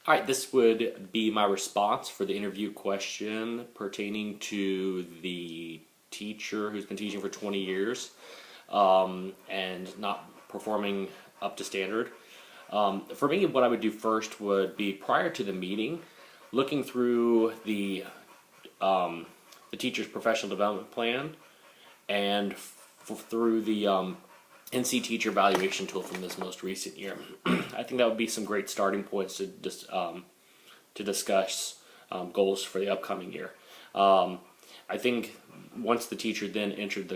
All right, this would be my response for the interview question pertaining to the teacher who's been teaching for 20 years and not performing up to standard. For me, what I would do first would be prior to the meeting, looking through the teacher's professional development plan and through the NC teacher evaluation tool from this most recent year. I think that would be some great starting points to discuss goals for the upcoming year. I think once the teacher then entered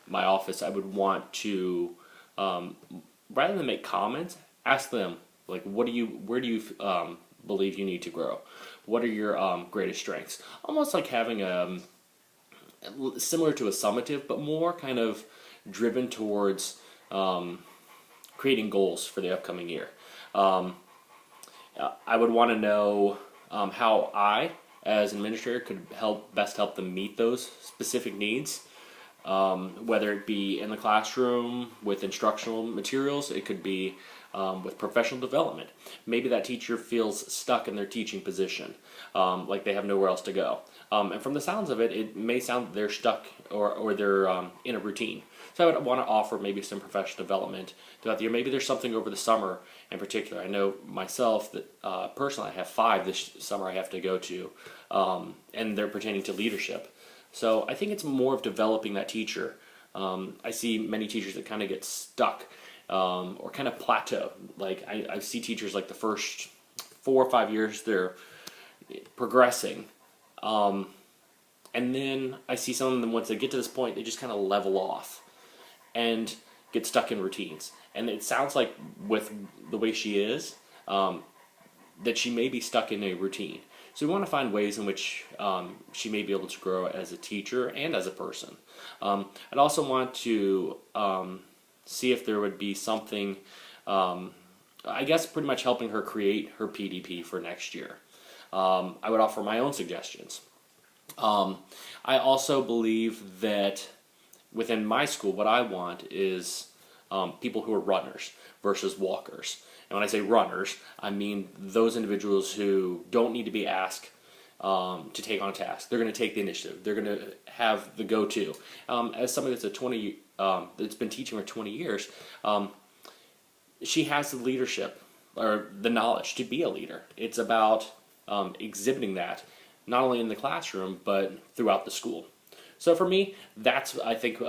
my office, I would want to, rather than make comments, ask them, like, where do you believe you need to grow? What are your greatest strengths? Almost like having similar to a summative, but more kind of driven towards creating goals for the upcoming year. I would want to know how I, as an administrator, could best help them meet those specific needs. Whether it be in the classroom with instructional materials, it could be with professional development. Maybe that teacher feels stuck in their teaching position, like they have nowhere else to go. And from the sounds of it, it may sound that they're stuck or they're in a routine. So I would want to offer maybe some professional development throughout the year. Maybe there's something over the summer in particular. I know myself that personally I have 5 this summer I have to go to, and they're pertaining to leadership. So I think it's more of developing that teacher. I see many teachers that kind of get stuck or kind of plateau. Like I see teachers like the first 4 or 5 years they're progressing. And then I see some of them, once they get to this point, they just kind of level off and get stuck in routines. And it sounds like with the way she is, that she may be stuck in a routine. So we want to find ways in which she may be able to grow as a teacher and as a person. I'd also want to see if there would be something, I guess pretty much helping her create her PDP for next year. I would offer my own suggestions. I also believe that within my school, what I want is people who are runners versus walkers. And when I say runners, I mean those individuals who don't need to be asked to take on a task. They're going to take the initiative. They're going to have the go-to. As somebody that's been teaching for 20 years, she has the leadership or the knowledge to be a leader. It's about exhibiting that not only in the classroom but throughout the school. So for me, that's, I think,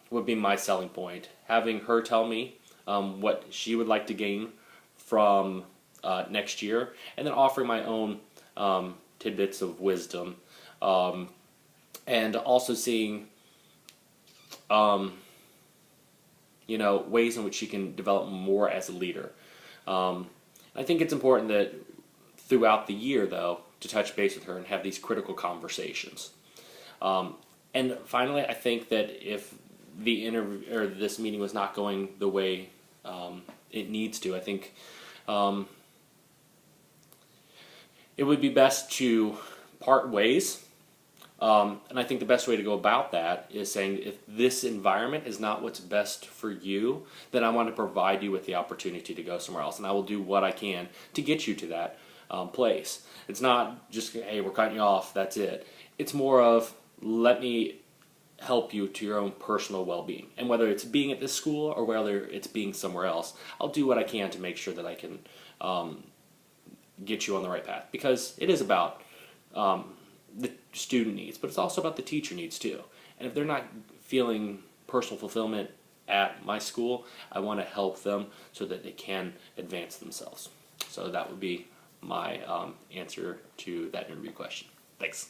would be my selling point. Having her tell me what she would like to gain from next year, and then offering my own tidbits of wisdom, and also seeing ways in which she can develop more as a leader. I think it's important that throughout the year, though, to touch base with her and have these critical conversations. And finally, I think that if the interview or this meeting was not going the way it needs to, I think it would be best to part ways. And I think the best way to go about that is saying, if this environment is not what's best for you, then I want to provide you with the opportunity to go somewhere else, and I will do what I can to get you to that place. It's not just, hey, we're cutting you off, that's it. It's more of, let me help you to your own personal well-being. And whether it's being at this school or whether it's being somewhere else, I'll do what I can to make sure that I can get you on the right path. Because it is about the student needs, but it's also about the teacher needs too. And if they're not feeling personal fulfillment at my school, I want to help them so that they can advance themselves. So that would be my answer to that interview question. Thanks.